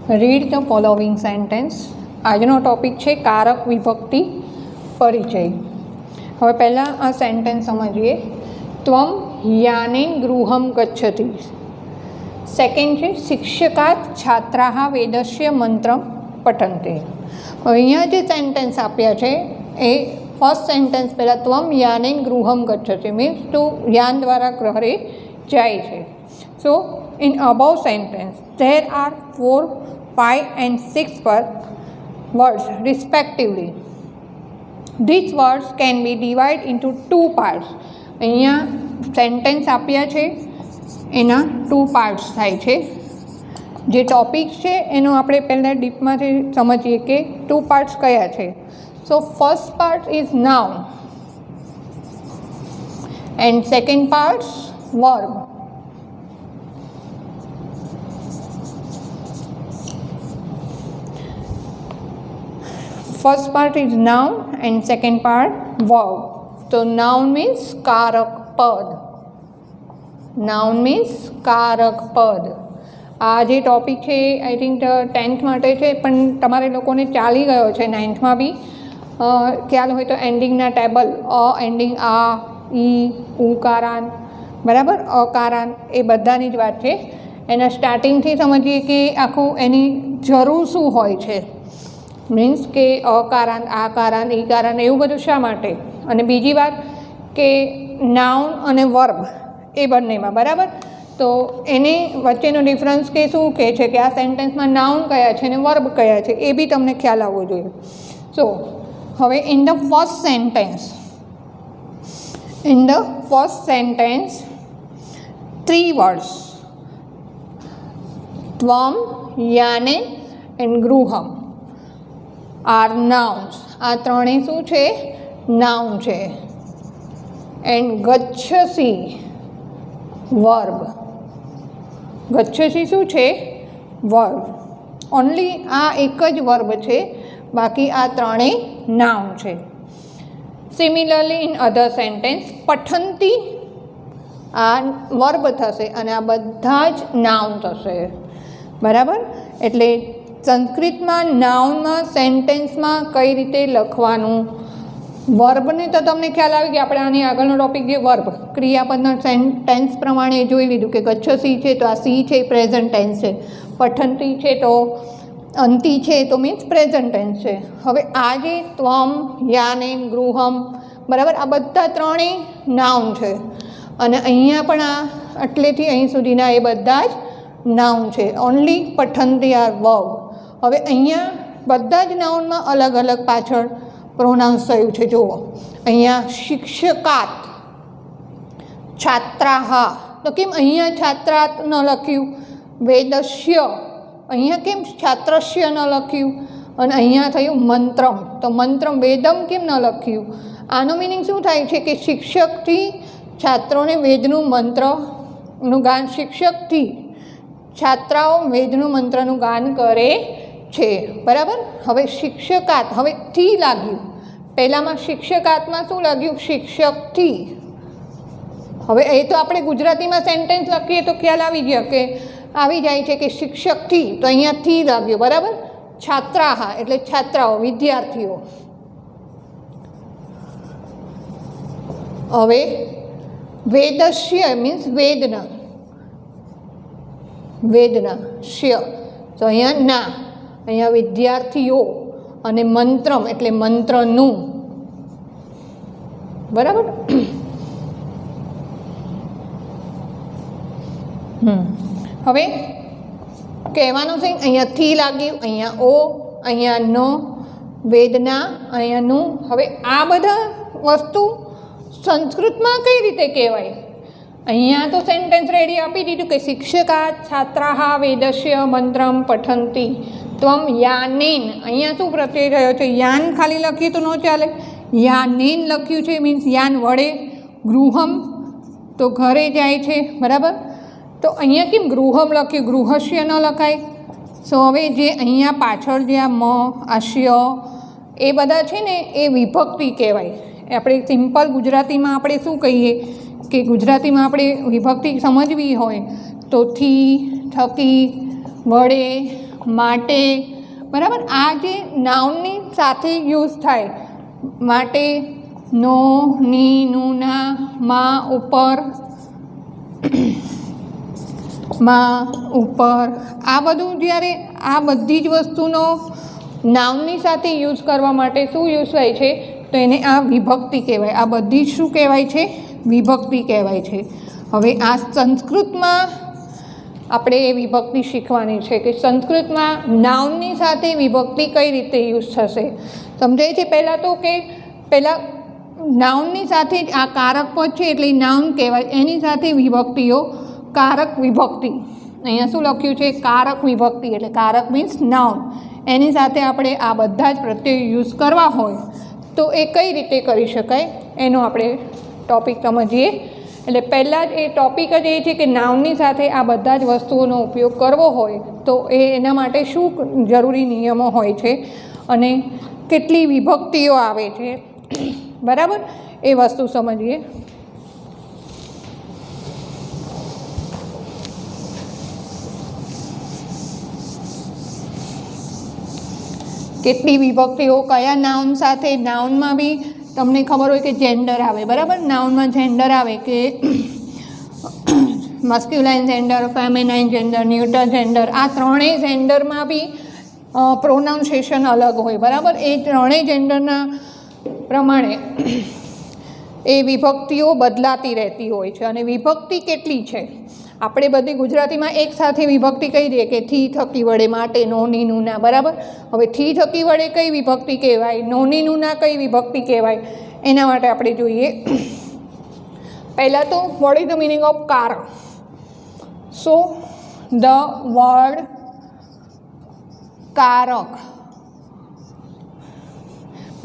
Read the following sentence. આજનો topic છે કારક વિભક્તિ પરિચય. હવે પહેલાં આ સેન્ટેન્સ સમજીએ. ત્વમ યાનેન ગૃહમ ગચ્છતિ. સેકન્ડ છે શિક્ષકાત છાત્રાः વેદસ્ય મંત્રમ પઠન્તે. હવે અહીંયા જે સેન્ટેન્સ આપ્યા છે એ ફર્સ્ટ સેન્ટેન્સ પહેલાં ત્વમ યાનેન ગૃહમ ગચ્છતિ મીન્સ તું યાન દ્વારા ગ્રહે જાય છે. સો in above sentence there are 4, 5 and 6 words respectively. These words can be divided into 2 parts. અહીંયા સેન્ટેન્સ આપ્યા છે એના 2 પાર્ટ્સ થાય છે. જે ટોપિક છે એનો આપણે પહેલાં ડીપમાંથી સમજીએ કે 2 પાર્ટ્સ કયા છે. So first part is noun and second parts verb. First part is noun and second part verb. So noun means કારક પદ. Noun means કારક પદ. આ જે ટોપિક છે આઈ થિંક 10th માટે છે, પણ તમારે લોકોને ચાલી ગયો છે 9thમાં બી. ખ્યાલ હોય તો એન્ડિંગના ટેબલ એન્ડિંગ આ ઈ ઉકારાન બરાબર અકારાન એ બધાની જ વાત છે. એના સ્ટાર્ટિંગથી સમજીએ કે આખું એની જરૂર શું હોય છે. મીન્સ કે અકારાંત આકારાંત ઈકારાંત એવું બધું શા માટે. અને બીજી વાત કે નાઉન અને વર્બ એ બંનેમાં બરાબર. તો એની વચ્ચેનો ડિફરન્સ કે શું કહે છે કે આ સેન્ટેન્સમાં નાઉન કયા છે અને વર્બ કયા છે એ બી તમને ખ્યાલ આવવો જોઈએ. સો હવે in the first sentence 3 words ત્વમ યાનેન એન્ડ ગૃહમ આર નાઉન્સ. આ ત્રણેય શું છે? નાઉન છે. And ગચ્છસી verb. ગચ્છસી શું છે? વર્બ. ઓનલી આ એક જ વર્બ છે, બાકી આ ત્રણેય નાઉન છે. સિમિલરલી ઇન અધર સેન્ટેન્સ પઠંતી આ વર્બ થશે અને આ બધા જ નાઉન થશે બરાબર. એટલે સંસ્કૃતમાં નાઉનમાં સેન્ટેન્સમાં કઈ રીતે લખવાનું. વર્બને તો તમને ખ્યાલ આવી કે આપણે આની આગળનો ટોપિક જે વર્બ ક્રિયાપદના સેન્ટેન્સ પ્રમાણે જોઈ લીધું કે ગચ્છસી છે તો આ સી છે પ્રેઝન્ટ ટેન્સ છે, પઠંતી છે તો અંતિ છે તો મીન્સ પ્રેઝન્ટ ટેન્સ છે. હવે આ જે ત્વમ યાનેન ગૃહમ બરાબર આ બધા ત્રણેય નાઉન છે અને અહીંયા પણ આ આટલેથી અહીં સુધીના એ બધા જ નાઉન છે. ઓનલી પઠંતી આર વર્બ. હવે અહીંયા બધા જ નાઉનમાં અલગ અલગ પાછળ પ્રોનાઉન્સ થયું છે. જુઓ અહીંયા શિક્ષકાત છાત્રાઃ તો કેમ અહીંયા છાત્રાત ન લખ્યું. વેદસ્ય અહીંયા કેમ છાત્રસ્ય ન લખ્યું. અને અહીંયા થયું મંત્રમ તો મંત્રમ વેદમ કેમ ન લખ્યું. આનો મિનિંગ શું થાય છે કે શિક્ષકથી છાત્રોને વેદનું મંત્રનું ગાન શિક્ષકથી છાત્રાઓ વેદનું મંત્રનું ગાન કરે છે બરાબર. હવે શિક્ષકાત હવે થી લાગ્યું. પહેલાંમાં શિક્ષકાતમાં શું લાગ્યું? શિક્ષકથી. હવે એ તો આપણે ગુજરાતીમાં સેન્ટેન્સ લખીએ તો ખ્યાલ આવી જાય છે કે શિક્ષકથી તો અહીંયા થી લાગ્યું બરાબર. છાત્રાઃ એટલે છાત્રાઓ વિદ્યાર્થીઓ. હવે વેદસ્ય મીન્સ વેદના શ્ય તો અહીંયા ના અહીંયા વિદ્યાર્થીઓ અને મંત્રમ એટલે મંત્રનું બરાબર. હવે કહેવાનું છે અહીંયા થી લાગ્યું, અહીંયા ઓ, અહીંયા નો, વેદના, અહીંયા નું. હવે આ બધા વસ્તુ સંસ્કૃતમાં કઈ રીતે કહેવાય. અહીંયા તો સેન્ટેન્સ રેડી આપી દીધું કે શિક્ષકા છાત્રાઃ વેદસ્ય મંત્રમ પઠંતી ત્વમ યાનેન. અહીંયા શું પ્રત્યય થયો છે? યાન ખાલી લખીએ તો ન ચાલે. યાનેન લખ્યું છે મીન્સ યાન વડે. ગૃહમ તો ઘરે જાય છે બરાબર. તો અહીંયા કેમ ગૃહમ લખ્યું? ગૃહસ્ય ન લખાય. સો હવે જે અહીંયા પાછળ જે આ મ આશ્ય એ બધા છે ને એ વિભક્તિ કહેવાય. આપણે સિમ્પલ ગુજરાતીમાં આપણે શું કહીએ કે ગુજરાતીમાં આપણે વિભક્તિ સમજવી હોય તો થી, થકી, વડે, માટે, બરાબર. આ જે નાઉનની સાથે યુઝ થાય, માટે, નો, ની, નું, ના, માં, ઉપર, માં, ઉપર, આ બધું જ્યારે આ બધી જ વસ્તુનો નાઉનની સાથે યુઝ કરવા માટે શું યુઝ થાય છે? તો એને આ વિભક્તિ કહેવાય. આ બધી જ શું કહેવાય છે? વિભક્તિ કહેવાય છે. હવે આ સંસ્કૃતમાં આપણે એ વિભક્તિ શીખવાની છે કે સંસ્કૃતમાં નાઉનની સાથે વિભક્તિ કઈ રીતે યુઝ થશે. સમજાય છે? પહેલાં તો કે પહેલાં નાઉનની સાથે જ આ કારક પદ છે એટલે નાઉન કહેવાય, એની સાથે વિભક્તિઓ કારક વિભક્તિ. અહીંયા શું લખ્યું છે? કારક વિભક્તિ, એટલે કારક મીન્સ નાઉન. એની સાથે આપણે આ બધા જ પ્રત્યય યુઝ કરવા હોય તો એ કઈ રીતે કરી શકાય એનો આપણે ટૉપિક સમજીએ. એટલે પહેલાં જ એ ટૉપિક જ એ છે કે નાઉનની સાથે આ બધા જ વસ્તુઓનો ઉપયોગ કરવો હોય તો એના માટે શું જરૂરી નિયમો હોય છે અને કેટલી વિભક્તિઓ આવે છે, બરાબર, એ વસ્તુ સમજીએ. કેટલી વિભક્તિઓ કયા નાઉન સાથે? નાઉનમાં બી તમને ખબર હોય કે જેન્ડર આવે, બરાબર. નાઉનમાં જેન્ડર આવે કે મસ્ક્યુલાઇન જેન્ડર, ફેમિનાઇન જેન્ડર, ન્યુટર જેન્ડર. આ ત્રણેય જેન્ડરમાં બી પ્રોનાઉન્સિએશન અલગ હોય, બરાબર. એ ત્રણેય જેન્ડરના પ્રમાણે એ વિભક્તિઓ બદલાતી રહેતી હોય છે. અને વિભક્તિ કેટલી છે? આપણે બધી ગુજરાતીમાં એક સાથે વિભક્તિ કહી દઈએ કે થી થકી વડે, માટે, નોની, નુના, બરાબર. હવે થી થકી વડે કઈ વિભક્તિ કહેવાય, નોની, નુના કઈ વિભક્તિ કહેવાય, એના માટે આપણે જોઈએ. પહેલાં તો what is the meaning of કારક? સો ધ વર્ડ કારક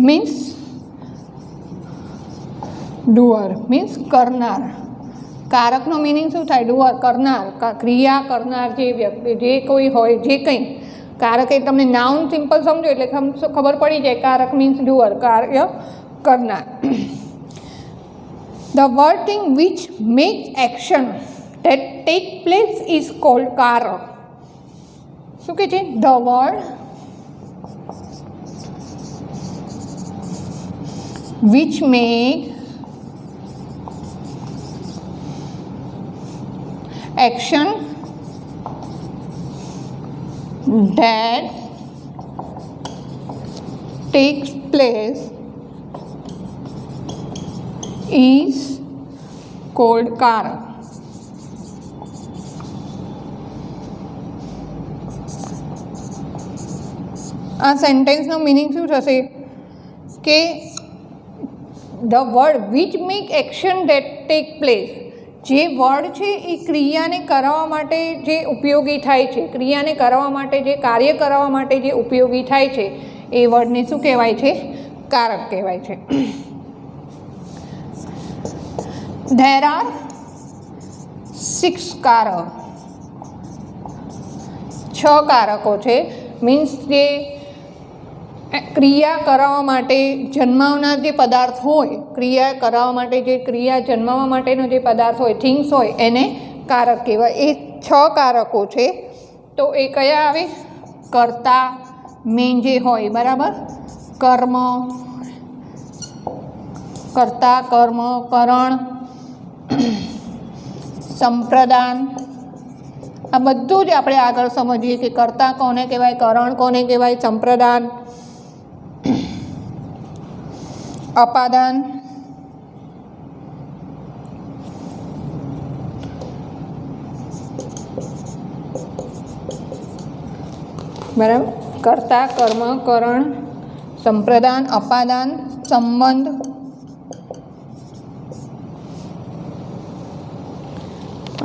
મીન્સ ડુઅર, મીન્સ કરનાર. કારકનો મિનિંગ શું થાય? ડુઅર, કરનાર, ક્રિયા કરનાર જે વ્યક્તિ, જે કોઈ હોય, જે કંઈ. કારક એ તમને નાઉન સિમ્પલ સમજો એટલે ખબર પડી જાય. કારક મીન્સ ડુઅર, કાર્ય કરનાર. The word thing which makes action that take place is called કારક. શું કહે છે? The word which make action that takes place is called karak. આ સેન્ટેન્સનો મિનિંગ શું થશે કે the word which make action that take place, જે word છે એ ક્રિયાને કરાવવા માટે જે ઉપયોગી થાય છે, ક્રિયાને કરાવવા માટે, જે કાર્ય કરાવવા માટે જે ઉપયોગી થાય છે એ વર્ડને શું કહેવાય છે? કારક કહેવાય છે. ધેર આર 6 કારક, 6 કારકો છે. મીન્સ જે ક્રિયા કરાવવા માટે જન્માવનાર જે પદાર્થ હોય, ક્રિયા કરાવવા માટે જે ક્રિયા જન્માવવા માટેનો જે પદાર્થ હોય, થિંગ્સ હોય, એને કારક કહેવાય. એ 6 કારકો છે. તો એ કયા આવે? કર્તા, મેન જે હોય, બરાબર, કર્મ, કર્તા, કર્મ, કરણ, સંપ્રદાન. આ બધું જ આપણે આગળ સમજીએ કે કર્તા કોને કહેવાય, કરણ કોને કહેવાય, સંપ્રદાન, અપાદાન, બરાબર. કર્તા, કર્મ, કરણ, સંપ્રદાન, અપાદાન, સંબંધ,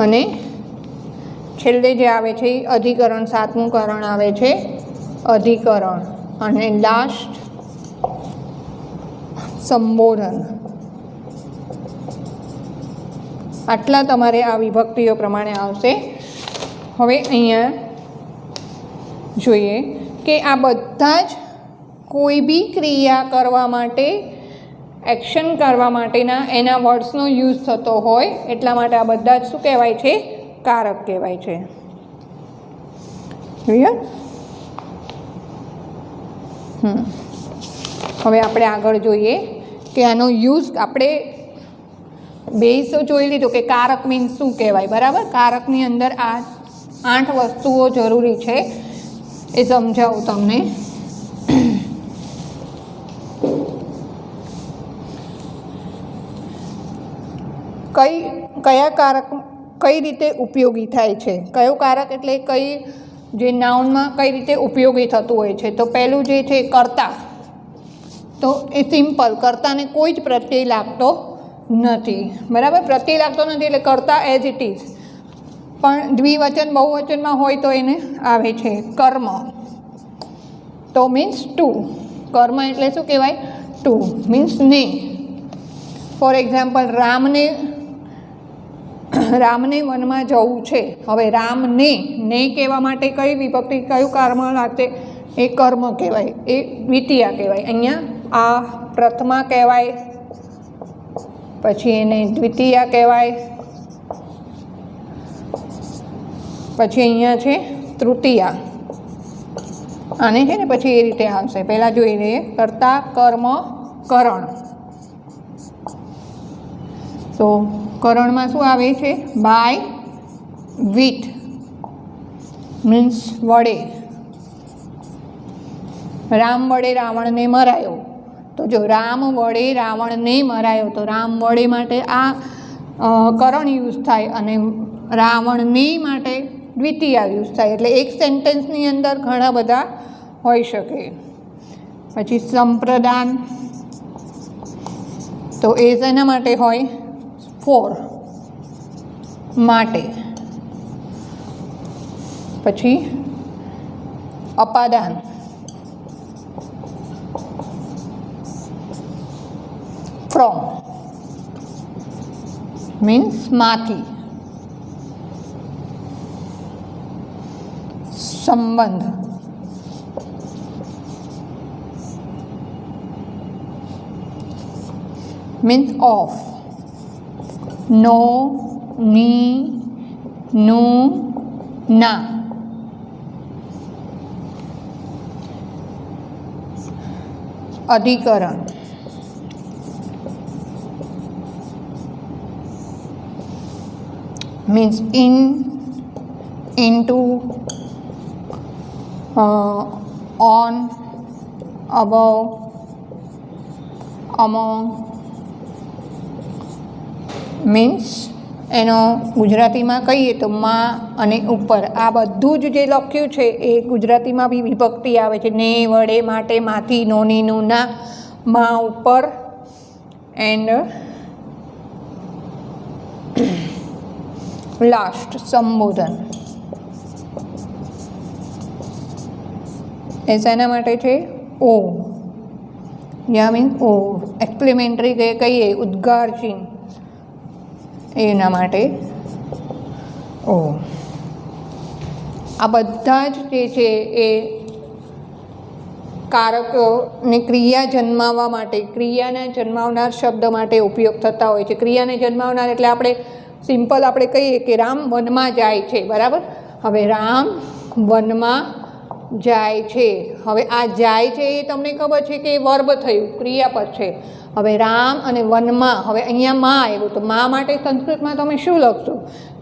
અને છેલ્લે જે આવે છે એ અધિકરણ, 7મું કરણ આવે છે અધિકરણ, અને લાસ્ટ સંબોધન. આટલા તમારે આ વિભક્તિઓ પ્રમાણે આવશે. હવે અહીંયા જોઈએ કે આ બધા જ કોઈ બી ક્રિયા કરવા માટે, એક્શન કરવા માટેના એના વર્ડ્સનો યુઝ થતો હોય એટલા માટે આ બધા જ શું કહેવાય છે? કારક કહેવાય છે. ક્લિયર? હવે આપણે આગળ જોઈએ કે આનો યુઝ આપણે બેઝ તો જોઈ લીધું કે કારક મીન્સ શું કહેવાય, બરાબર. કારકની અંદર આ 8 વસ્તુઓ જરૂરી છે એ સમજાવું તમને. કયા કારક કઈ રીતે ઉપયોગી થાય છે, કયો કારક એટલે કઈ જે નાઉનમાં કઈ રીતે ઉપયોગી થતું હોય છે. તો પહેલું જે છે કર્તા, તો એ સિમ્પલ, કર્તાને કોઈ જ પ્રત્યય લાગતો નથી, બરાબર. પ્રત્યય લાગતો નથી એટલે કર્તા એઝ ઇટ ઇઝ. પણ દ્વિવચન બહુવચનમાં હોય તો એને આવે છે કર્મ. તો મીન્સ ટુ. કર્મ એટલે શું કહેવાય? ટુ મીન્સ ને. ફોર એક્ઝામ્પલ, રામને વનમાં જવું છે. હવે રામને ને કહેવા માટે કઈ વિભક્તિ, કયું કર્મ લાગશે? એ કર્મ કહેવાય, એ દ્વિતીયા કહેવાય. અહીંયા આ પ્રથમા કહેવાય, પછી એને દ્વિતીયા કહેવાય, પછી અહીંયા છે તૃતીયા. આને છે ને પછી એ રીતે આવશે. પહેલાં જોઈ લઈએ કર્તા, કર્મ, કરણ. તો કરણમાં શું આવે છે? બાય, વિથ મીન્સ વડે. રામ વડે રાવણને મરાયો. તો જો રામ વડે રાવણને મરાયો, તો રામ વડે માટે આ કરણ યુઝ થાય અને રાવણને માટે દ્વિતીય યુઝ થાય. એટલે એક સેન્ટેન્સની અંદર ઘણા બધા હોઈ શકે. પછી સંપ્રદાન, તો એ શેના માટે હોય? ફોર, માટે. પછી અપાદાન, ફ્રોમ મીન્સ માંથી. સંબંધ, મીન્સ ઓફ. નો, ની, નું, ના. અધિકરણ, means in, into, on, above, among. Means એનો ગુજરાતીમાં કહીએ તો માં અને ઉપર. આ બધું જ જે લખ્યું છે એ ગુજરાતીમાં બી વિભક્તિ આવે છે. ને, વડે, માટે, માંથી, નોની, નું, ના, માં, ઉપર એન્ડ લાસ્ટ સંબોધન. એ શેના માટે છે? ઓ. યા મીન્સ ઓ. એક્સપ્લેમેન્ટરી કહીએ, ઉદ્ગાર ચિહ્ન, એના માટે ઓ. આ બધા જ જે છે એ કારકોને ક્રિયા જન્માવવા માટે, ક્રિયાને જન્માવનાર શબ્દ માટે ઉપયોગ થતા હોય છે. ક્રિયાને જન્માવનાર એટલે આપણે સિમ્પલ આપણે કહીએ કે રામ વનમાં જાય છે, બરાબર. હવે રામ વનમાં જાય છે. હવે આ જાય છે એ તમને ખબર છે કે વર્બ થયું, ક્રિયાપદ છે. હવે રામ અને વનમાં, હવે અહીંયા માં આવ્યું, તો માં માટે સંસ્કૃતમાં તમે શું લખશો?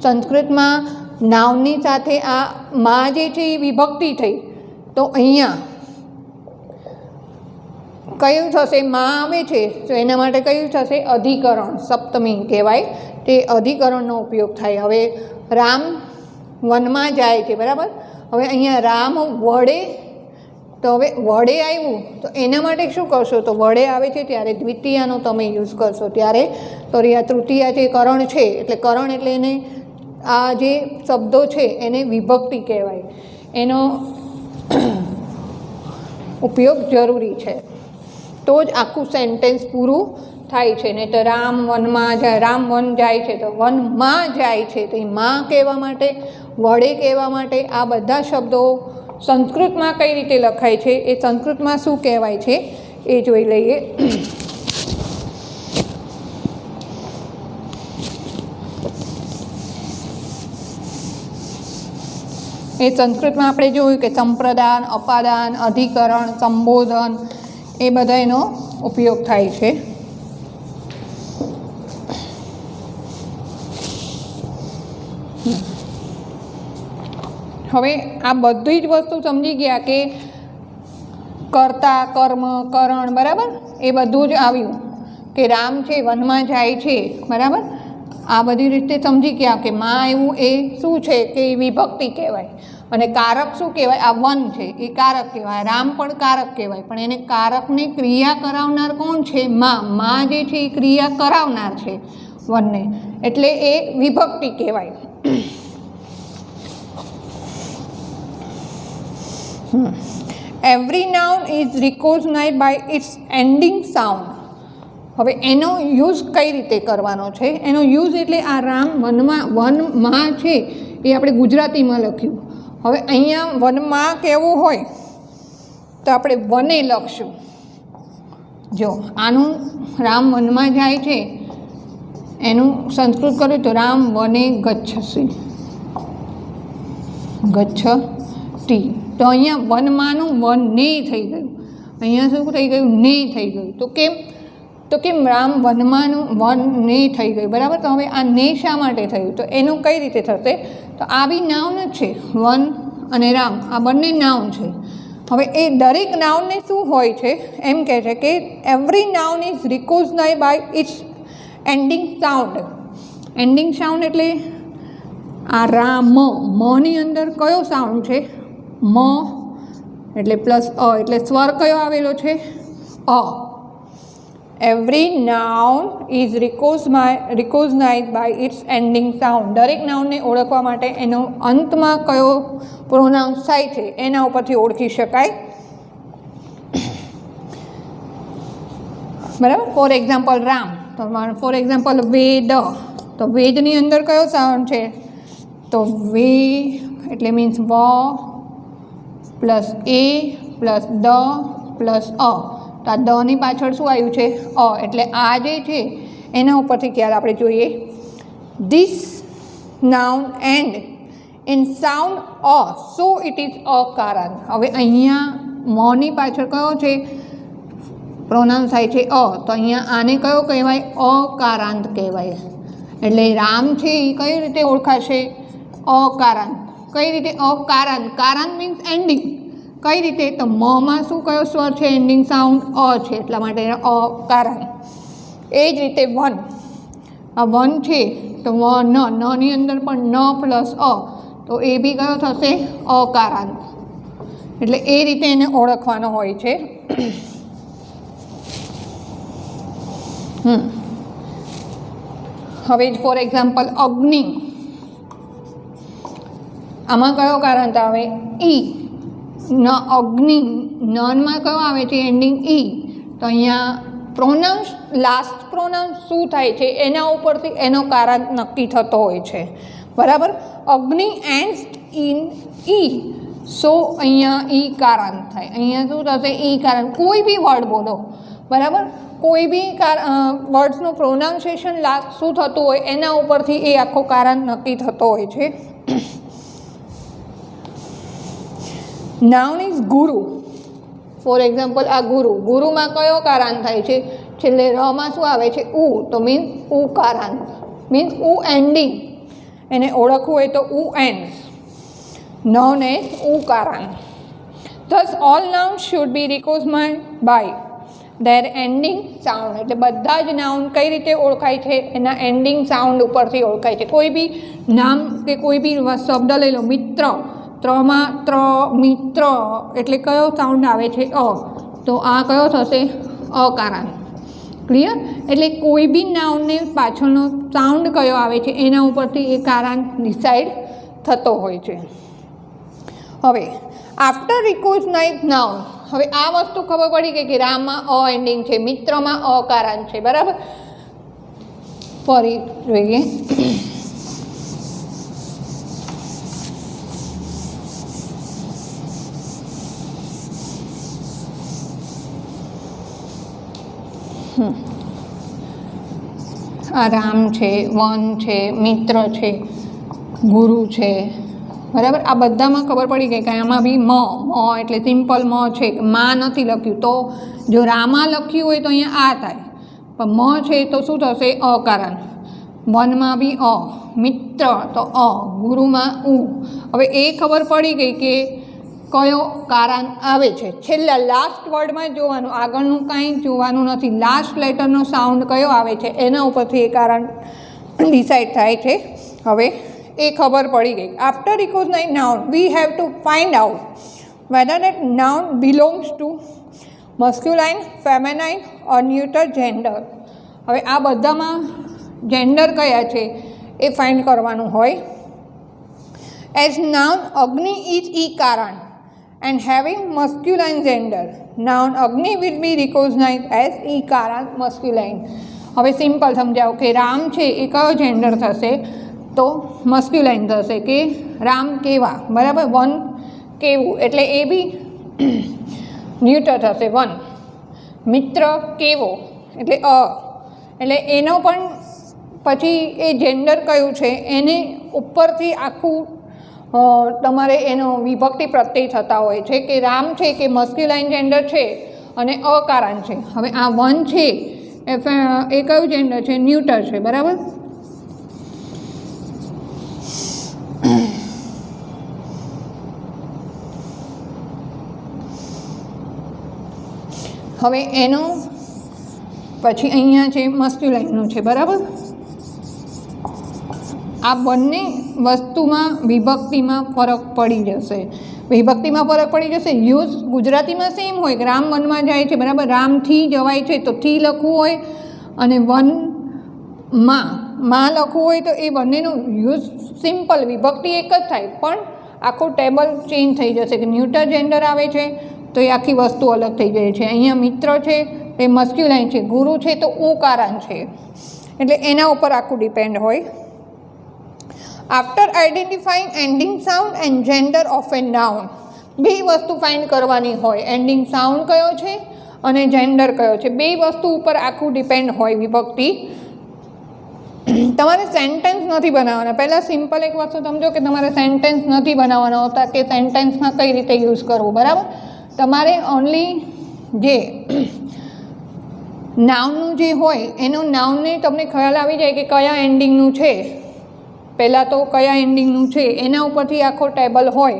સંસ્કૃતમાં નાઉનની સાથે આ માં જે છે એ વિભક્તિ થઈ. તો અહીંયા કયું થશે? માં આવે છે તો એના માટે કયું થશે? અધિકરણ, સપ્તમી કહેવાય. તે અધિકરણનો ઉપયોગ થાય. હવે રામ વનમાં જાય છે, બરાબર. હવે અહીંયા રામ વડે, તો હવે વડે આવ્યું તો એના માટે શું કરશો? તો વડે આવે છે ત્યારે દ્વિતીયાનો તમે યુઝ કરશો. ત્યારે તો આ તૃતીયા જે કરણ છે, એટલે કરણ એટલે એને આ જે શબ્દો છે એને વિભક્તિ કહેવાય. એનો ઉપયોગ જરૂરી છે તો જ આખું સેન્ટેન્સ પૂરું થાય છે. નહીં તો રામ વનમાં જાય, રામ વન જાય છે તો વનમાં જાય છે, તો એ માં કહેવા માટે, વડે કહેવા માટે આ બધા શબ્દો સંસ્કૃતમાં કઈ રીતે લખાય છે, એ સંસ્કૃતમાં શું કહેવાય છે એ જોઈ લઈએ. એ સંસ્કૃતમાં આપણે જોયું કે સંપ્રદાન, અપાદાન, અધિકરણ, સંબોધન એ બધા એનો ઉપયોગ થાય છે. હવે આ બધી જ વસ્તુ સમજી ગયા કે કર્તા, કર્મ, કરણ, બરાબર, એ બધું જ આવ્યું કે રામ છે વનમાં જાય છે, બરાબર. આ બધી રીતે સમજી ગયા કે માં એવું એ શું છે કે એ વિભક્તિ કહેવાય. અને કારક શું કહેવાય? આ વન છે એ કારક કહેવાય. રામ પણ કારક કહેવાય, પણ એને કારકને ક્રિયા કરાવનાર કોણ છે? માં જે છે એ ક્રિયા કરાવનાર છે વનને, એટલે એ વિભક્તિ કહેવાય. Every noun is recognised by its ending sound. હવે એનો યુઝ કઈ રીતે કરવાનો છે? એનો યુઝ એટલે આ રામ વનમાં છે એ આપણે ગુજરાતીમાં લખ્યું. હવે અહીંયા વનમાં કેવું હોય તો આપણે વને લખશું. જો આનું રામ વનમાં જાય છે એનું સંસ્કૃત કર્યું તો રામ વને ગચ્છસી, ગચ્છતી. તો અહીંયા વનમાંનું વન ને થઈ ગયું, અહીંયા શું થઈ ગયું? ને થઈ ગયું. તો કેમ રામ વનમાંનું વન ને થઈ ગયું, બરાબર. તો હવે આ ને શા માટે થયું? તો એનું કઈ રીતે થશે? તો આ બી નાઉન જ છે, વન અને રામ આ બંને નાઉન છે. હવે એ દરેક નાઉનને શું હોય છે? એમ કહે છે કે every noun is recognised by its ending sound. Ending sound એટલે આ રામ, મની અંદર કયો સાઉન્ડ છે? મ એટલે પ્લસ અ, એટલે સ્વર કયો આવેલો છે? અ. Every noun is recognised by its ending sound. દરેક નાઉનને ઓળખવા માટે એનો અંતમાં કયો પ્રોનાઉન્સ થાય છે એના ઉપરથી ઓળખી શકાય, બરાબર. ફોર એક્ઝામ્પલ રામ, તો ફોર એક્ઝામ્પલ વેદ, તો વેદની અંદર કયો સાઉન્ડ છે? તો વે એટલે મીન્સ વ પ્લસ એ પ્લસ દ પ્લસ અ. તો આ દની પાછળ શું આવ્યું છે? અ. એટલે આ જે છે એના ઉપરથી ખ્યાલ આપણે જોઈએ. This noun end in sound અ, સો ઇટ ઇઝ અકારાંત. હવે અહીંયા મની પાછળ કયો છે પ્રોનાઉન્સ થાય છે? અ. તો અહીંયા આને કયો કહેવાય? અકારાંત કહેવાય. એટલે રામ છે એ કઈ રીતે ઓળખાશે? અકારાંત. કઈ રીતે અકારાંત? કારાંત મીન્સ એન્ડિંગ. કઈ રીતે? તો માં શું કયો સ્વર છે? એન્ડિંગ સાઉન્ડ અ છે, એટલા માટે અકારાંત. એ જ રીતે વન, આ વન છે તો ની અંદર પણ ન પ્લસ અ, તો એ બી કયો થશે? અકારાંત. એટલે એ રીતે એને ઓળખવાનો હોય છે. હવે ફોર એક્ઝામ્પલ અગ્નિ, આમાં કયો કારાંત આવે? ઈ. ન અગ્નિ, નનમાં કયો આવે છે? એન્ડિંગ ઈ. તો અહીંયા પ્રોનાઉન્સ, લાસ્ટ પ્રોનાઉન્સ શું થાય છે એના ઉપરથી એનો કારાંત નક્કી થતો હોય છે, બરાબર. અગ્નિ એન્ડ્સ ઇન ઈ, સો અહીંયા ઈ કારાંત થાય. અહીંયા શું થશે? ઈ કારાંત. કોઈ બી વર્ડ બોલો, બરાબર, કોઈ બી વર્ડ્સનું પ્રોનાઉન્સિએશન લાસ્ટ શું થતું હોય એના ઉપરથી એ આખો કારાંત નક્કી થતો હોય છે. નાઉન ઇઝ ગુરુ. ફોર એક્ઝામ્પલ આ ગુરુ, ગુરુમાં કયો કારાંત થાય છે? છેલ્લે રમાં શું આવે છે? ઉ. તો મીન્સ ઉ કારાંત, મીન્સ ઉ એન્ડિંગ. એને ઓળખવું હોય તો ઉ એન્ડ, નોન એઝ ઉ કારાંત. Thus all noun should be recognised by their ending sound. એટલે બધા જ નાઉન કઈ રીતે ઓળખાય છે? એના એન્ડિંગ સાઉન્ડ ઉપરથી ઓળખાય છે. કોઈ બી નામ કે કોઈ બી શબ્દ લઈ લો, મિત્ર, ત્રમાં મિત્ર એટલે કયો સાઉન્ડ આવે છે? અ. તો આ કયો થશે? અકારાંત. ક્લિયર? એટલે કોઈ બી નાઉનને પાછળનો સાઉન્ડ કયો આવે છે એના ઉપરથી એ કારાંત ડિસાઇડ થતો હોય છે. હવે આફ્ટર રિકોગ્નાઇઝ નાઉન, હવે આ વસ્તુ ખબર પડી ગઈ કે રામમાં અ એન્ડિંગ છે, મિત્રમાં અકારાંત છે, બરાબર. ફરી જોઈએ. આ રામ છે, વન છે, મિત્ર છે, ગુરુ છે, બરાબર. આ બધામાં ખબર પડી ગઈ કે આમાં બી મ એટલે સિમ્પલ મ છે, માં નથી લખ્યું. તો જો રામાં લખ્યું હોય તો અહીંયા આ થાય, પણ મ છે તો શું થશે? અકારણ. વનમાં બી અ, મિત્ર તો અ, ગુરુમાં ઉ. હવે એ ખબર પડી ગઈ કે કયો કારણ આવે છે. છેલ્લા લાસ્ટ વર્ડમાં જોવાનું, આગળનું કાંઈ જોવાનું નથી. લાસ્ટ લેટરનો સાઉન્ડ કયો આવે છે એના ઉપરથી એ કારણ ડિસાઇડ થાય છે. હવે એ ખબર પડી ગઈ. After recognise noun we have to find out whether that noun belongs to masculine, feminine or neuter gender. હવે આ બધામાં જેન્ડર કયા છે એ ફાઇન્ડ કરવાનું હોય. એઝ નાઉન અગ્નિ ઇઝ ઈ કારણ and having masculine gender, noun Agni will be recognized as e કારણ masculine. હવે સિમ્પલ સમજાવો કે રામ છે એ કયો જેન્ડર થશે? તો મસ્ક્યુલાઇન થશે કે રામ કેવા, બરાબર. વન કેવું એટલે એ બી ન્યુટર થશે, વન. મિત્ર કેવો એટલે અ, એટલે એનો પણ પછી એ જેન્ડર કયું છે એને ઉપરથી આખું તમારે એનો વિભક્તિ પ્રત્યય થતા હોય છે કે રામ છે કે મસ્ક્યુલાઇન જેન્ડર છે અને અકારણ છે. હવે આ વન છે એ કયું જેન્ડર છે? ન્યુટર છે, બરાબર. હવે એનો પછી અહીંયા છે મસ્ક્યુલાઇનનું છે, બરાબર. આ બંને વસ્તુમાં વિભક્તિમાં ફરક પડી જશે. વિભક્તિમાં ફરક પડી જશે. યુઝ ગુજરાતીમાં સેમ હોય કે રામ વનમાં જાય છે, બરાબર. રામથી જવાય છે તો થી લખવું હોય, અને વનમાં લખવું હોય તો એ બંનેનું યુઝ સિમ્પલ, વિભક્તિ એક જ થાય, પણ આખું ટેબલ ચેન્જ થઈ જશે કે ન્યુટર જેન્ડર આવે છે તો એ આખી વસ્તુ અલગ થઈ જાય છે. અહીંયા મિત્ર છે એ મસ્ક્યુલાઇન છે, ગુરુ છે તો ઉકારણ છે, એટલે એના ઉપર આખું ડિપેન્ડ હોય. After identifying ending sound and gender of a noun, બે વસ્તુ ફાઇન્ડ કરવાની હોય. એન્ડિંગ સાઉન્ડ કયો છે અને જેન્ડર કયો છે, બે વસ્તુ ઉપર આખું ડિપેન્ડ હોય વિભક્તિ. તમારે સેન્ટેન્સ નથી બનાવવાના. પહેલાં સિમ્પલ એક વસ્તુ સમજો કે તમારે સેન્ટેન્સ નથી બનાવવાના હોતા કે સેન્ટેન્સમાં કઈ રીતે યુઝ કરવું, બરાબર. તમારે ઓનલી જે નાઉનનું જે હોય એનું નાઉનને તમને ખ્યાલ આવી જાય કે કયા એન્ડિંગનું છે. પહેલાં તો કયા એન્ડિંગનું છે એના ઉપરથી આખો ટેબલ હોય,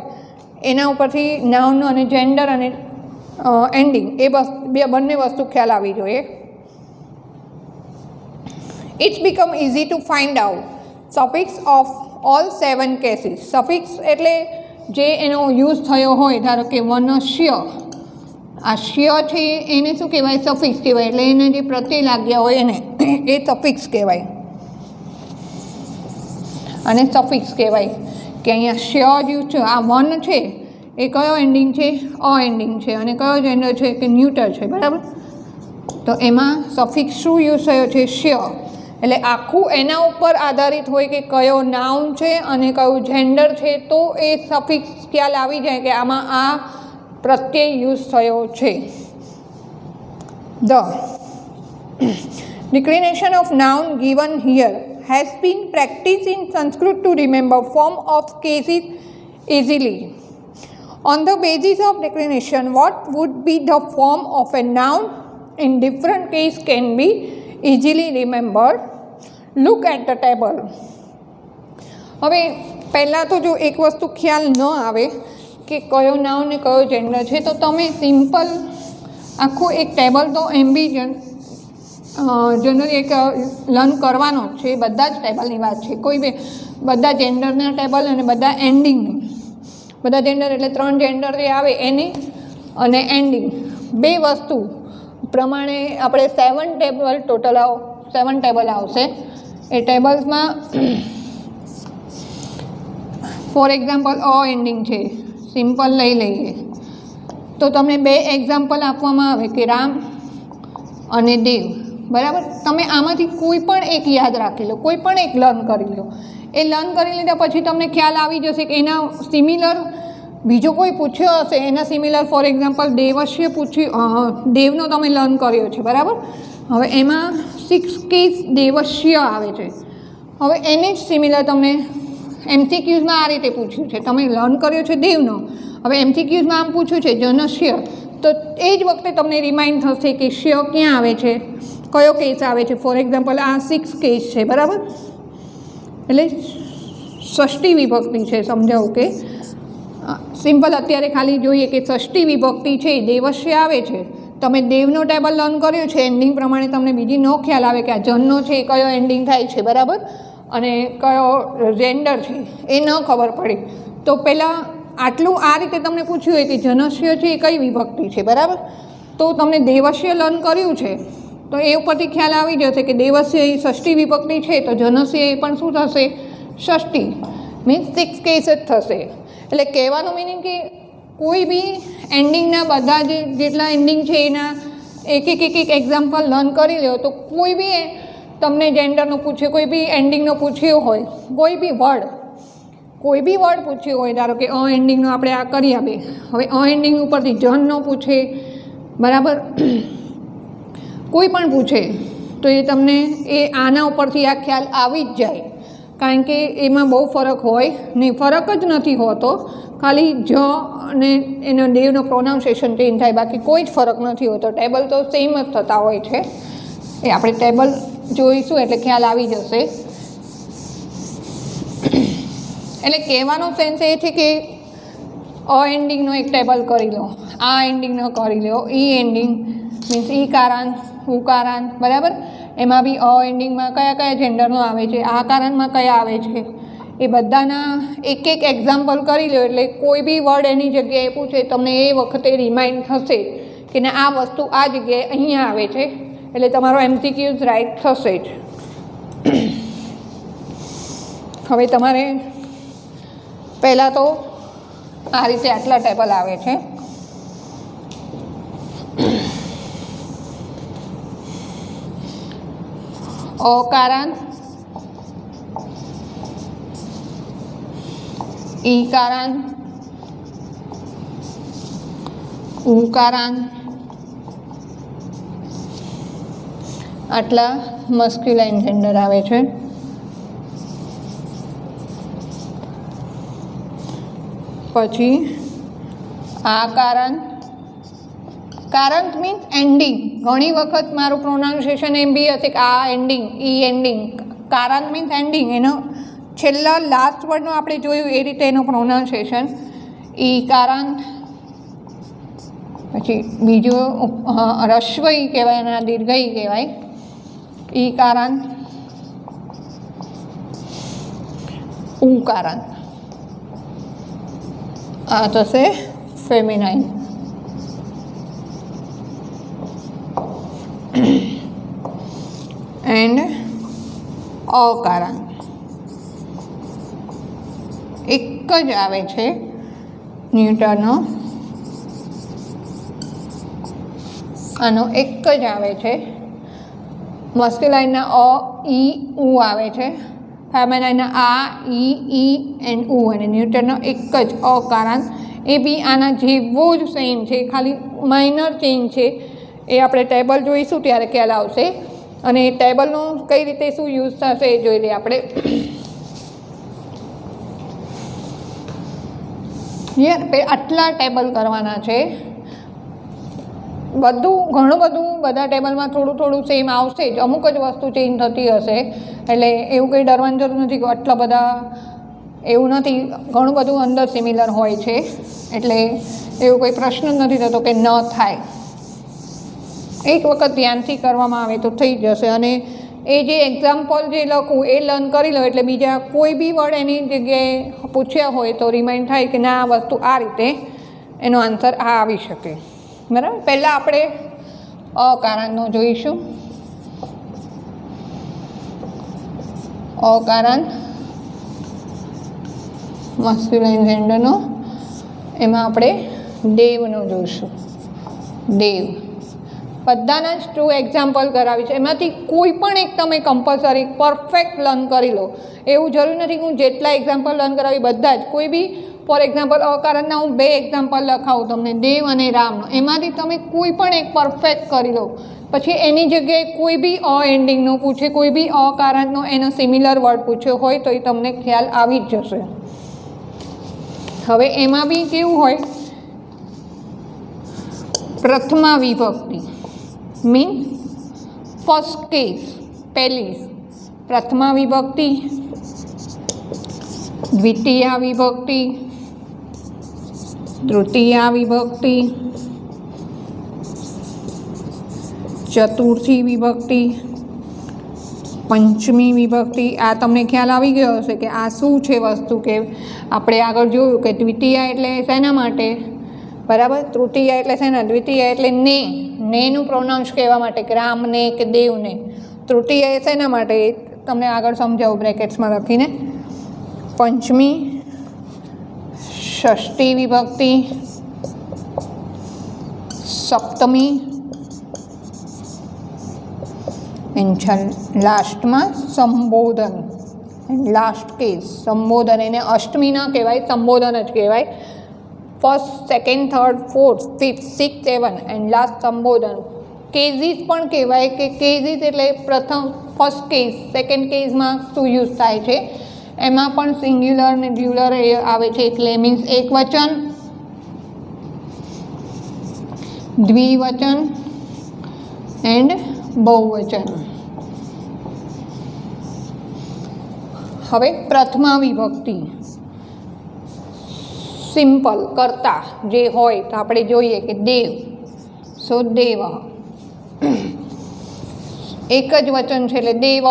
એના ઉપરથી નાઉનનું અને જેન્ડર અને એન્ડિંગ એ બંને વસ્તુ ખ્યાલ આવી જોઈએ. It's become easy to find out suffix of all 7 cases. Suffix એટલે જે એનો યુઝ થયો હોય, ધારો કે વનશ્ય, આ શ્ય છે એને શું કહેવાય? સફિક્સ કહેવાય. એટલે એને જે પ્રત્યય લાગ્યા હોય એને એ સફિક્સ કહેવાય અને સફિક્સ કહેવાય. કે અહીંયા શ્ય યુઝ છે, આ વન છે એ કયો એન્ડિંગ છે? અ એન્ડિંગ છે, અને કયો જેન્ડર છે કે ન્યુટર છે, બરાબર. તો એમાં સફિક્સ શું યુઝ થયો છે? શ્ય. એટલે આખું એના ઉપર આધારિત હોય કે કયો નાઉન છે અને કયું જેન્ડર છે, તો એ સફિક્સ ખ્યાલ આવી જાય કે આમાં આ પ્રત્યય યુઝ થયો છે. The declination of noun given here has been practiced in Sanskrit to remember form of cases easily. On the basis of declination, what would be the form of a noun in different case can be easily remembered. Look at the table. હવે પહેલાં તો જો એક વસ્તુ ખ્યાલ ન આવે કે કયો નાઉન ને કયો જેન્ડર છે, તો તમે સિમ્પલ આખું એક ટેબલ તો એમ બી જનરલી એક લર્ન કરવાનો જ છે. બધા જ ટેબલની વાત છે, કોઈ બી બધા જેન્ડરના ટેબલ અને બધા એન્ડિંગની. બધા જેન્ડર એટલે 3 જેન્ડર જે આવે એની અને એન્ડિંગ બે વસ્તુ પ્રમાણે આપણે 7 ટેબલ ટોટલ 7 ટેબલ આવશે. એ ટેબલ્સમાં ફોર એક્ઝામ્પલ અ એન્ડિંગ છે, સિમ્પલ લઈ લઈએ તો તમને 2 એક્ઝામ્પલ આપવામાં આવે કે રામ અને દેવ, બરાબર. તમે આમાંથી કોઈ પણ એક યાદ રાખી લો, કોઈ પણ એક લર્ન કરી લો. એ લર્ન કરી લીધા પછી તમને ખ્યાલ આવી જશે કે એના સિમિલર બીજો કોઈ પૂછ્યો હશે એના સિમિલર. ફોર એક્ઝામ્પલ દેવશ્ય પૂછ્યું, દેવનો તમે લર્ન કર્યો છે, બરાબર. હવે એમાં 6 કેસ દેવશ્ય આવે છે. હવે એને જ સિમિલર તમને MCQમાં આ રીતે પૂછ્યું છે, તમે લર્ન કર્યો છે દેવનો, હવે MCQમાં આમ પૂછ્યું છે જનસ્ય, તો એ જ વખતે તમને રિમાઇન્ડ થશે કે શ્ય ક્યાં આવે છે, કયો કેસ આવે છે. ફોર એક્ઝામ્પલ આ 6 કેસ છે, બરાબર, એટલે ષષ્ઠી વિભક્તિ છે. સમજાવું કે સિમ્પલ અત્યારે ખાલી જોઈએ કે ષષ્ઠી વિભક્તિ છે, દેવસ્ય આવે છે. તમે દેવનો ટેબલ લર્ન કર્યો છે, એન્ડિંગ પ્રમાણે તમને બીજી નો ખ્યાલ આવે કે આ જનનો છે એ કયો એન્ડિંગ થાય છે, બરાબર, અને કયો જેન્ડર છે એ ન ખબર પડી, તો પહેલાં આટલું આ રીતે તમને પૂછ્યું હોય કે જનસ્ય છે એ કઈ વિભક્તિ છે, બરાબર, તો તમને દેવસ્ય લર્ન કર્યું છે તો એ ઉપરથી ખ્યાલ આવી જશે કે દેવસ્ય એ ષષ્ઠી વિભક્તિ છે, તો જનસ્ય એ પણ શું થશે, ષષ્ઠી, મીન્સ 6 કેસ જ થશે. એટલે કહેવાનું મિનિંગ કે કોઈ બી એન્ડિંગના બધા જેટલા એન્ડિંગ છે એના એક એક્ઝામ્પલ લર્ન કરી લો, તો કોઈ બી તમને જેન્ડરનું પૂછ્યું, કોઈ બી એન્ડિંગનો પૂછ્યું હોય, કોઈ બી વર્ડ પૂછ્યું હોય, ધારો કે એન્ડિંગનો આપણે આ કરી આપીએ, હવે એન્ડિંગ ઉપરથી જનનો પૂછે, બરાબર, કોઈ પણ પૂછે તો એ તમને એ આના ઉપરથી આ ખ્યાલ આવી જ જાય, કારણ કે એમાં બહુ ફરક હોય નહીં, ફરક જ નથી હોતો, ખાલી જ અને એનો દેવનો પ્રોનાઉન્સિએશન ચેન્જ થાય, બાકી કોઈ જ ફરક નથી હોતો. ટેબલ તો સેમ જ થતા હોય છે, એ આપણે ટેબલ જોઈશું એટલે ખ્યાલ આવી જશે. એટલે કહેવાનો સેન્સ એ છે કે એન્ડિંગનો એક ટેબલ કરી લો, આ એન્ડિંગનો કરી લો, એન્ડિંગ મીન્સ ઈકારાંત, ઉકારાંત, બરાબર, એમાં બી એન્ડિંગમાં કયા કયા જેન્ડરનો આવે છે, આકારાંતમાં કયા આવે છે, એ બધાના એક એક્ઝામ્પલ કરી લો, એટલે કોઈ બી વર્ડ એની જગ્યાએ પૂછે તમને એ વખતે રિમાઇન્ડ થશે કે ના આ વસ્તુ આ જગ્યાએ અહીંયા આવે છે, એટલે તમારો MCQs રાઈટ થશે જ. હવે તમારે પહેલાં તો આ રીતે આટલા ટેબલ આવે છે. અકારાંત, ઈકારાંત, ઉકારાંત, આટલા મસ્ક્યુલાઇન જેન્ડર આવે છે. પછી આકારાંત, કારાંત મીન્સ એન્ડિંગ. ઘણી વખત મારું પ્રોનાઉન્સિએશન એમ બી હશે કે આ એન્ડિંગ, એન્ડિંગ. કારાંત મીન્સ એન્ડિંગ, એનો છેલ્લા લાસ્ટ વર્ડનું આપણે જોયું એ રીતે એનું પ્રોનાઉન્સિએશન ઈકારાંત. પછી બીજું રસ્વ ઈ કહેવાય, એના દીર્ઘ ઈ કહેવાય, ઈકારાંત, ઉકારાંત. આ થશે ફેમિનાઇન. એન્ડ અકારાંત એક જ આવે છે ન્યૂટનનો, આનો એક જ આવે છે. મસ્ક્યુલાઇનના ઈ ઉ આવે છે, ફેમિનાઇનના આ ઈ એન્ડ ઉ, અને ન્યૂટનનો એક જ અકારાંત. એ બી આના જેવો જ સેમ છે, ખાલી માઇનર ચેન્જ છે. એ આપણે ટેબલ જોઈશું ત્યારે ખ્યાલ આવશે, અને ટેબલનું કઈ રીતે શું યુઝ થશે એ જોઈ લઈએ આપણે. આટલા ટેબલ કરવાના છે, ઘણું બધું બધા ટેબલમાં થોડું થોડું સેમ આવશે જ, અમુક જ વસ્તુ ચેન્જ થતી હશે, એટલે એવું કંઈ ડરવાની જરૂર નથી કે આટલા બધા, એવું નથી, ઘણું બધું અંદર સિમિલર હોય છે, એટલે એવું કોઈ પ્રશ્ન જ નથી થતો કે ન થાય. એક વખત ધ્યાનથી કરવામાં આવે તો થઈ જશે, અને એ જે એક્ઝામ્પલ જે લખું એ લર્ન કરી લો, એટલે બીજા કોઈ બી વર્ડ એની જગ્યાએ પૂછ્યા હોય તો રિમાઇન્ડ થાય કે ના આ વસ્તુ આ રીતે એનો આન્સર આ આવી શકે, બરાબર. પહેલાં આપણે અકારાંતનો જોઈશું. અકારાંત મસ્ક્યુલાઇન જેન્ડરનો, એમાં આપણે દેવનો જોઈશું. દેવ બધાના જ 2 એક્ઝામ્પલ કરાવી છે, એમાંથી કોઈ પણ એક તમે કમ્પલસરી પરફેક્ટ લર્ન કરી લો. એવું જરૂરી નથી કે હું જેટલા એક્ઝામ્પલ લર્ન કરાવી બધા જ, કોઈ બી ફોર એક્ઝામ્પલ અકારણના હું 2 એક્ઝામ્પલ લખાવું તમને, દેવ અને રામનો. એમાંથી તમે કોઈ પણ એક પરફેક્ટ કરી લો, પછી એની જગ્યાએ કોઈ બી એન્ડિંગનો પૂછે, કોઈ બી અકારણનો એનો સિમિલર વર્ડ પૂછ્યો હોય તો એ તમને ખ્યાલ આવી જ જશે. હવે એમાં બી કેવું હોય, પ્રથમા વિભક્તિ મીન ફર્સ્ટ કેસ, પહેલી પ્રથમા વિભક્તિ, દ્વિતીયા વિભક્તિ, તૃતીયા વિભક્તિ, ચતુર્થી વિભક્તિ, પંચમી વિભક્તિ. આ તમને ખ્યાલ આવી ગયો હશે કે આ શું છે વસ્તુ, કે આપણે આગળ જોયું કે દ્વિતીયા એટલે શેના માટે, બરાબર, તૃતીયા એટલે શેના, દ્વિતીયા એટલે નેનું પ્રોનાઉન્સ કહેવા માટે, કે રામને કે દેવને. તૃતીયા એ શેના માટે તમને આગળ સમજાવું બ્રેકેટ્સમાં લખીને. પંચમી, ષષ્ઠી વિભક્તિ, સપ્તમી, એન્ડ લાસ્ટમાં સંબોધન, એન્ડ લાસ્ટ કેસ સંબોધન. એને અષ્ટમી ન કહેવાય, સંબોધન જ કહેવાય. First, second, third, fourth, fifth, six, seven and last સંબોધન. કેઝીસ પણ કહેવાય, કે કેઝીસ એટલે પ્રથમ ફર્સ્ટ કેસ, સેકન્ડ કેસમાં શું યુઝ થાય છે, એમાં પણ સિંગ્યુલર ને ડ્યુલર આવે છે. એટલે મીન્સ એક વચન, દ્વિવચન એન્ડ બહુવચન. હવે પ્રથમા વિભક્તિ સિમ્પલ કરતા જે હોય તો આપણે જોઈએ કે દેવ, સો દેવ, એક જ વચન છે એટલે દેવ.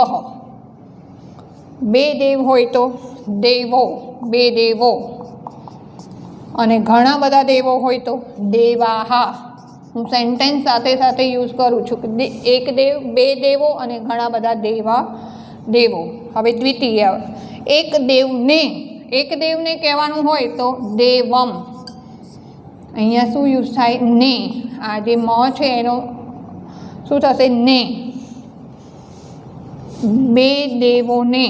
2 દેવ હોય તો દેવો, 2 દેવો. અને ઘણા બધા દેવો હોય તો દેવાહા. હું સેન્ટેન્સ સાથે સાથે યુઝ કરું છું કે એક દેવ, 2 દેવો અને ઘણા બધા દેવો. હવે દ્વિતીય, એક દેવને કહેવાનું હોય તો દેવમ. અહીંયા શું યુઝ થાય, ને. આ જે મ છે એનો શું થશે, ને. 2 દેવોને.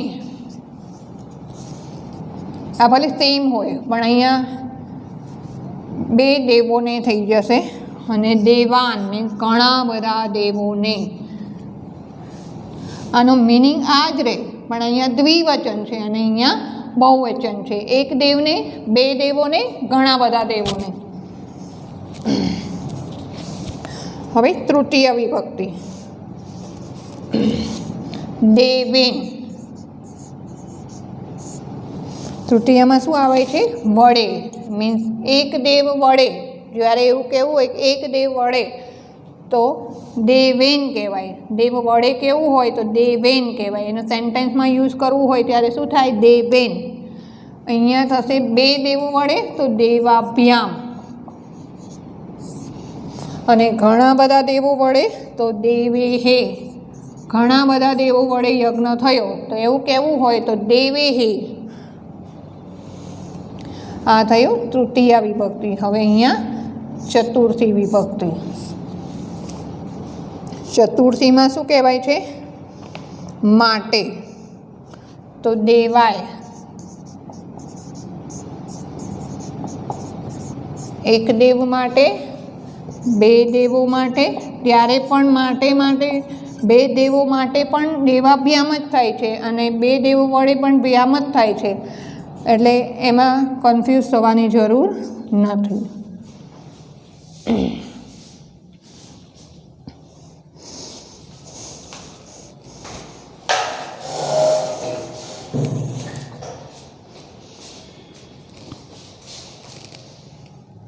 આ ભલે સેમ હોય પણ અહીંયા 2 દેવોને થઈ જશે. અને દેવાન મીન્સ ઘણા બધા દેવોને. આનો મિનિંગ આ જ રહે, પણ અહીંયા દ્વિવચન છે અને અહીંયા બહુવચન છે. એક દેવને, 2 દેવોને, ઘણા બધા દેવોને. હવે તૃતીય વિભક્તિ દેવેન. તૃતીયમાં શું આવે છે, વડે. મીન્સ એક દેવ વડે. જ્યારે એવું કહેવું હોય કે એક દેવ વડે તો દેવેન કહેવાય. દેવ વડે કેવું હોય તો દેવેન કહેવાય. એનો સેન્ટેન્સમાં યુઝ કરવું હોય ત્યારે શું થાય, દેવેન. અહીંયા થશે 2 દેવો વડે તો દેવાભ્યામ. અને ઘણા બધા દેવો વડે તો દેવેહે. ઘણા બધા દેવો વડે યજ્ઞ થયો તો એવું કહેવું હોય તો દેવેહે. આ થયું તૃતીય વિભક્તિ. હવે અહીંયા ચતુર્થી વિભક્તિ. ચતુર્થીમાં શું કહેવાય છે, માટે. તો દેવાય. એક દેવ માટે, 2 દેવો માટે. ત્યારે પણ માટે 2 દેવો માટે પણ દેવાભ્યામ જ થાય છે અને 2 દેવો વડે પણ ભ્યામ જ થાય છે. એટલે એમાં કન્ફ્યુઝ થવાની જરૂર નથી.